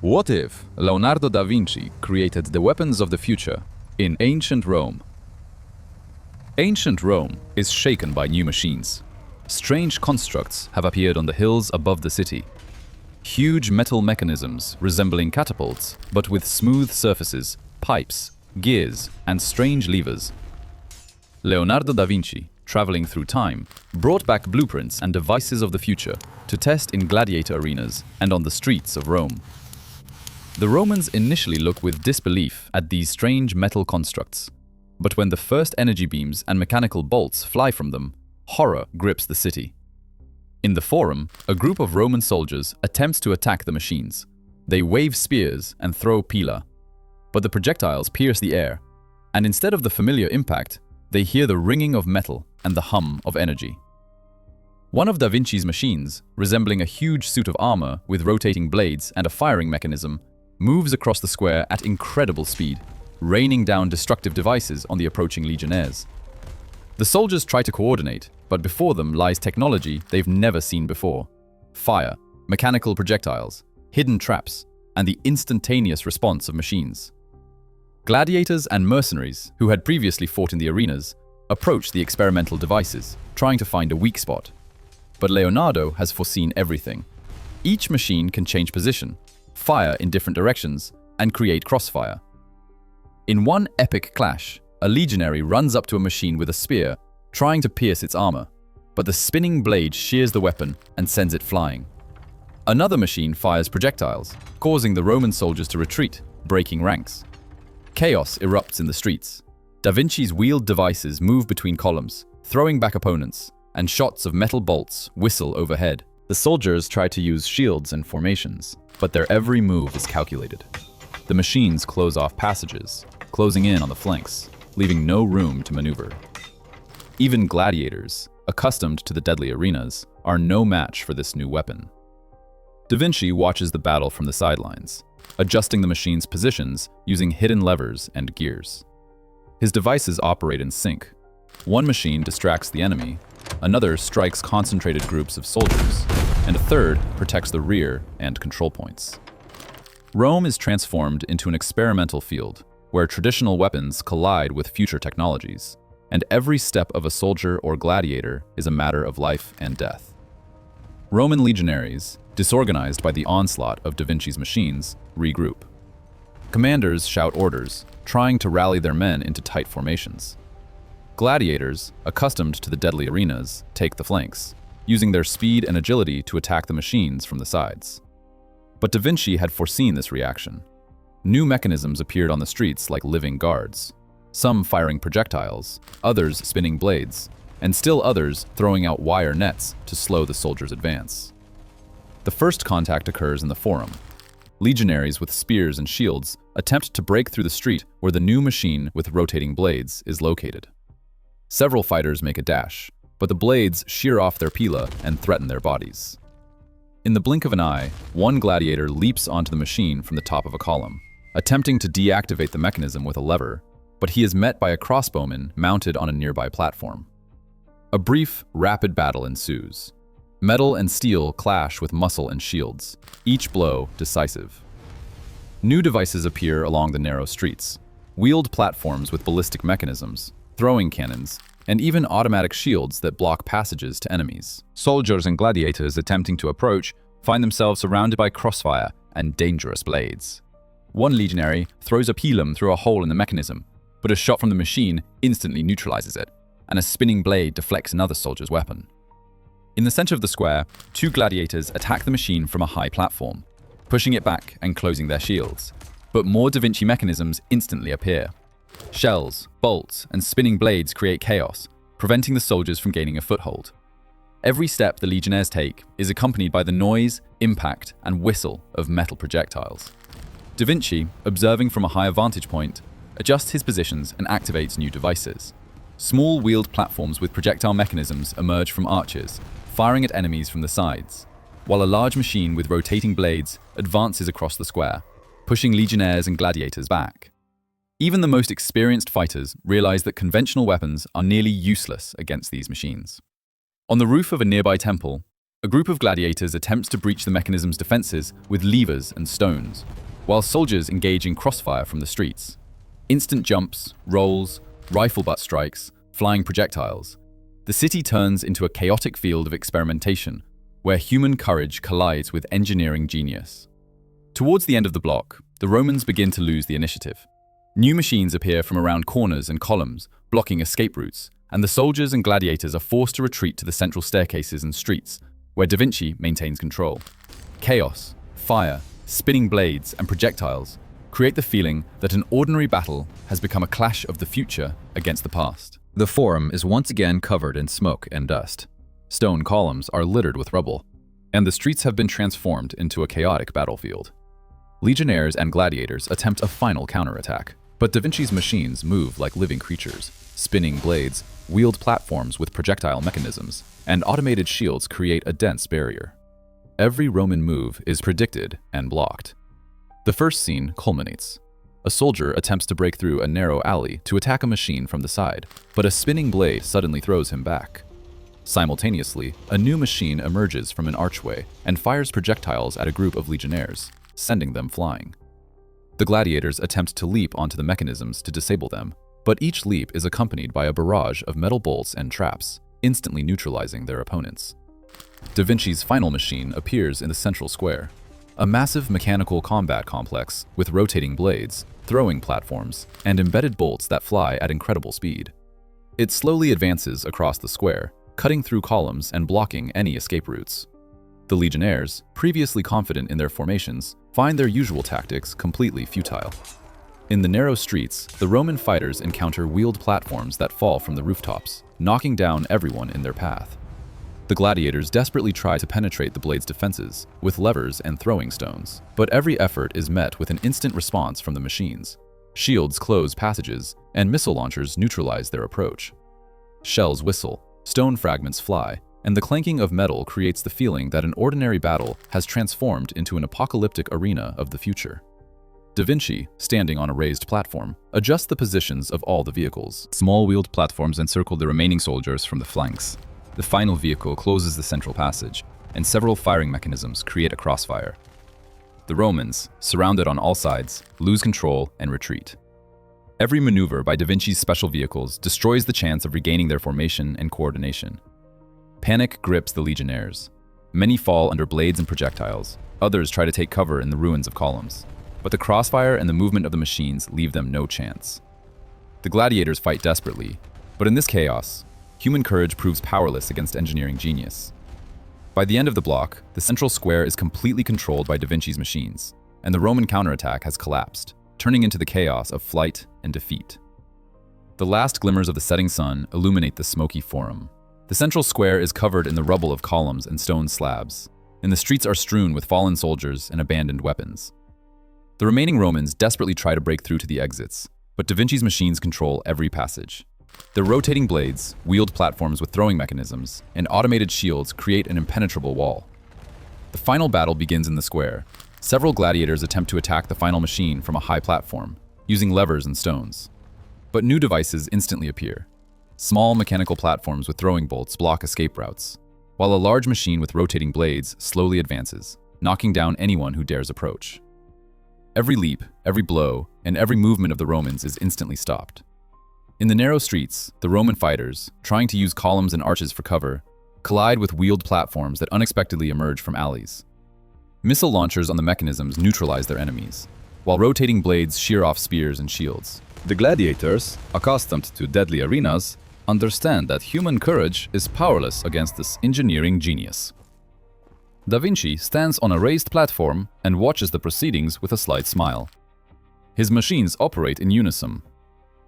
What if Leonardo da Vinci created the weapons of the future in ancient Rome? Ancient Rome is shaken by new machines. Strange constructs have appeared on the hills above the city. Huge metal mechanisms resembling catapults, but with smooth surfaces, pipes, gears, and strange levers. Leonardo da Vinci, traveling through time, brought back blueprints and devices of the future to test in gladiator arenas and on the streets of Rome. The Romans initially look with disbelief at these strange metal constructs, but when the first energy beams and mechanical bolts fly from them, horror grips the city. In the Forum, a group of Roman soldiers attempts to attack the machines. They wave spears and throw pila, but the projectiles pierce the air, and instead of the familiar impact, they hear the ringing of metal and the hum of energy. One of Da Vinci's machines, resembling a huge suit of armor with rotating blades and a firing mechanism, moves across the square at incredible speed, raining down destructive devices on the approaching legionnaires. The soldiers try to coordinate, but before them lies technology they've never seen before. Fire, mechanical projectiles, hidden traps, and the instantaneous response of machines. Gladiators and mercenaries, who had previously fought in the arenas, approach the experimental devices, trying to find a weak spot. But Leonardo has foreseen everything. Each machine can change position, fire in different directions, and create crossfire. In one epic clash, a legionary runs up to a machine with a spear, trying to pierce its armor, but the spinning blade shears the weapon and sends it flying. Another machine fires projectiles, causing the Roman soldiers to retreat, breaking ranks. Chaos erupts in the streets. Da Vinci's wheeled devices move between columns, throwing back opponents, and shots of metal bolts whistle overhead. The soldiers try to use shields and formations, but their every move is calculated. The machines close off passages, closing in on the flanks, leaving no room to maneuver. Even gladiators, accustomed to the deadly arenas, are no match for this new weapon. Da Vinci watches the battle from the sidelines, adjusting the machine's positions using hidden levers and gears. His devices operate in sync. One machine distracts the enemy, another strikes concentrated groups of soldiers, and a third protects the rear and control points. Rome is transformed into an experimental field where traditional weapons collide with future technologies, and every step of a soldier or gladiator is a matter of life and death. Roman legionaries, disorganized by the onslaught of Da Vinci's machines, regroup. Commanders shout orders, trying to rally their men into tight formations. Gladiators, accustomed to the deadly arenas, take the flanks, using their speed and agility to attack the machines from the sides. But Da Vinci had foreseen this reaction. New mechanisms appeared on the streets like living guards, some firing projectiles, others spinning blades, and still others throwing out wire nets to slow the soldiers' advance. The first contact occurs in the Forum. Legionaries with spears and shields attempt to break through the street where the new machine with rotating blades is located. Several fighters make a dash, but the blades shear off their pila and threaten their bodies. In the blink of an eye, one gladiator leaps onto the machine from the top of a column, attempting to deactivate the mechanism with a lever, but he is met by a crossbowman mounted on a nearby platform. A brief, rapid battle ensues. Metal and steel clash with muscle and shields, each blow decisive. New devices appear along the narrow streets, wheeled platforms with ballistic mechanisms, throwing cannons, and even automatic shields that block passages to enemies. Soldiers and gladiators attempting to approach find themselves surrounded by crossfire and dangerous blades. One legionary throws a pilum through a hole in the mechanism, but a shot from the machine instantly neutralizes it, and a spinning blade deflects another soldier's weapon. In the center of the square, two gladiators attack the machine from a high platform, pushing it back and closing their shields. But more Da Vinci mechanisms instantly appear. Shells, bolts, and spinning blades create chaos, preventing the soldiers from gaining a foothold. Every step the legionnaires take is accompanied by the noise, impact, and whistle of metal projectiles. Da Vinci, observing from a higher vantage point, adjusts his positions and activates new devices. Small wheeled platforms with projectile mechanisms emerge from arches, firing at enemies from the sides, while a large machine with rotating blades advances across the square, pushing legionnaires and gladiators back. Even the most experienced fighters realize that conventional weapons are nearly useless against these machines. On the roof of a nearby temple, A group of gladiators attempts to breach the mechanism's defenses with levers and stones, while soldiers engage in crossfire from the streets. Instant jumps, rolls, rifle butt strikes, flying projectiles. The city turns into a chaotic field of experimentation, where human courage collides with engineering genius. Towards the end of the block, the Romans begin to lose the initiative. New machines appear from around corners and columns, blocking escape routes, and the soldiers and gladiators are forced to retreat to the central staircases and streets, where Da Vinci maintains control. Chaos, fire, spinning blades, and projectiles create the feeling that an ordinary battle has become a clash of the future against the past. The Forum is once again covered in smoke and dust. Stone columns are littered with rubble, and the streets have been transformed into a chaotic battlefield. Legionnaires and gladiators attempt a final counterattack, but Da Vinci's machines move like living creatures. Spinning blades, wheeled platforms with projectile mechanisms, and automated shields create a dense barrier. Every Roman move is predicted and blocked. The first scene culminates. A soldier attempts to break through a narrow alley to attack a machine from the side, but a spinning blade suddenly throws him back. Simultaneously, a new machine emerges from an archway and fires projectiles at a group of legionnaires, sending them flying. The gladiators attempt to leap onto the mechanisms to disable them, but each leap is accompanied by a barrage of metal bolts and traps, instantly neutralizing their opponents. Da Vinci's final machine appears in the central square, a massive mechanical combat complex with rotating blades, throwing platforms, and embedded bolts that fly at incredible speed. It slowly advances across the square, cutting through columns and blocking any escape routes. The legionnaires, previously confident in their formations, find their usual tactics completely futile. In the narrow streets, the Roman fighters encounter wheeled platforms that fall from the rooftops, knocking down everyone in their path. The gladiators desperately try to penetrate the blade's defenses with levers and throwing stones, but every effort is met with an instant response from the machines. Shields close passages, and missile launchers neutralize their approach. Shells whistle, stone fragments fly, and the clanking of metal creates the feeling that an ordinary battle has transformed into an apocalyptic arena of the future. Da Vinci, standing on a raised platform, adjusts the positions of all the vehicles. Small wheeled platforms encircle the remaining soldiers from the flanks. The final vehicle closes the central passage, and several firing mechanisms create a crossfire. The Romans, surrounded on all sides, lose control and retreat. Every maneuver by Da Vinci's special vehicles destroys the chance of regaining their formation and coordination. Panic grips the legionnaires. Many fall under blades and projectiles. Others try to take cover in the ruins of columns. But the crossfire and the movement of the machines leave them no chance. The gladiators fight desperately, but in this chaos, human courage proves powerless against engineering genius. By the end of the block, the central square is completely controlled by Da Vinci's machines, and the Roman counterattack has collapsed, turning into the chaos of flight and defeat. The last glimmers of the setting sun illuminate the smoky forum. The central square is covered in the rubble of columns and stone slabs, and the streets are strewn with fallen soldiers and abandoned weapons. The remaining Romans desperately try to break through to the exits, but Da Vinci's machines control every passage. Their rotating blades, wheeled platforms with throwing mechanisms, and automated shields create an impenetrable wall. The final battle begins in the square. Several gladiators attempt to attack the final machine from a high platform, using levers and stones. But new devices instantly appear. Small mechanical platforms with throwing bolts block escape routes, while a large machine with rotating blades slowly advances, knocking down anyone who dares approach. Every leap, every blow, and every movement of the Romans is instantly stopped. In the narrow streets, the Roman fighters, trying to use columns and arches for cover, collide with wheeled platforms that unexpectedly emerge from alleys. Missile launchers on the mechanisms neutralize their enemies, while rotating blades shear off spears and shields. The gladiators, accustomed to deadly arenas, understand that human courage is powerless against this engineering genius. Da Vinci stands on a raised platform and watches the proceedings with a slight smile. His machines operate in unison.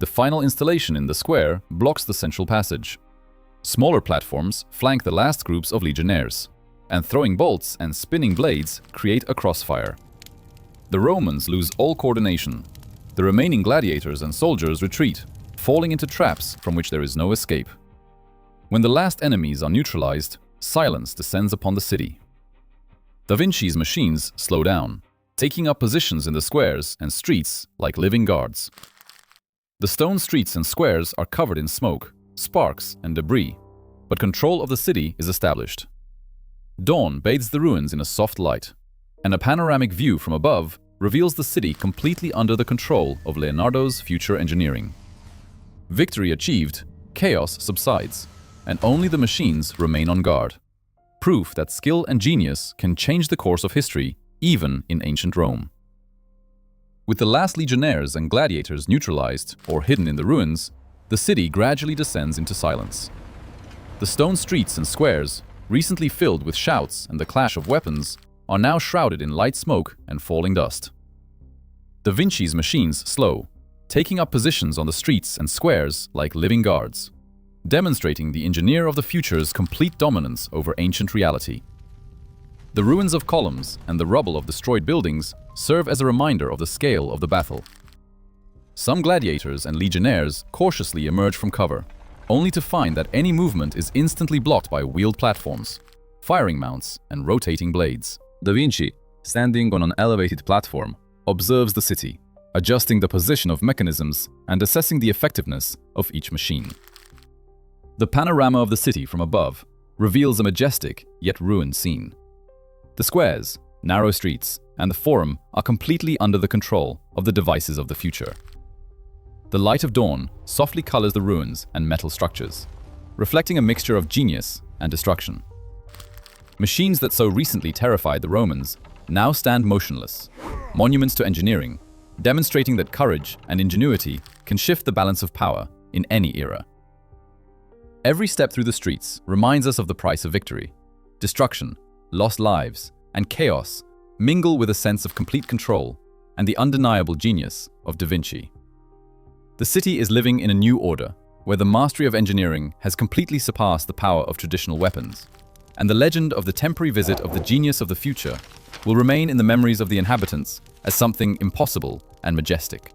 The final installation in the square blocks the central passage. Smaller platforms flank the last groups of legionnaires, and throwing bolts and spinning blades create a crossfire. The Romans lose all coordination. The remaining gladiators and soldiers retreat, falling into traps from which there is no escape. When the last enemies are neutralized, silence descends upon the city. Da Vinci's machines slow down, taking up positions in the squares and streets like living guards. The stone streets and squares are covered in smoke, sparks, and debris, but control of the city is established. Dawn bathes the ruins in a soft light, and a panoramic view from above reveals the city completely under the control of Leonardo's future engineering. Victory achieved, chaos subsides, and only the machines remain on guard. Proof that skill and genius can change the course of history, even in ancient Rome. With the last legionnaires and gladiators neutralized or hidden in the ruins, the city gradually descends into silence. The stone streets and squares, recently filled with shouts and the clash of weapons, are now shrouded in light smoke and falling dust. Da Vinci's machines slow, taking up positions on the streets and squares like living guards, demonstrating the engineer of the future's complete dominance over ancient reality. The ruins of columns and the rubble of destroyed buildings serve as a reminder of the scale of the battle. Some gladiators and legionnaires cautiously emerge from cover, only to find that any movement is instantly blocked by wheeled platforms, firing mounts, and rotating blades. Da Vinci, standing on an elevated platform, observes the city, adjusting the position of mechanisms and assessing the effectiveness of each machine. The panorama of the city from above reveals a majestic yet ruined scene. The squares, narrow streets, and the forum are completely under the control of the devices of the future. The light of dawn softly colors the ruins and metal structures, reflecting a mixture of genius and destruction. Machines that so recently terrified the Romans now stand motionless, monuments to engineering, demonstrating that courage and ingenuity can shift the balance of power in any era. Every step through the streets reminds us of the price of victory. Destruction, lost lives, and chaos mingle with a sense of complete control and the undeniable genius of Da Vinci. The city is living in a new order, where the mastery of engineering has completely surpassed the power of traditional weapons, and the legend of the temporary visit of the genius of the future will remain in the memories of the inhabitants as something impossible and majestic.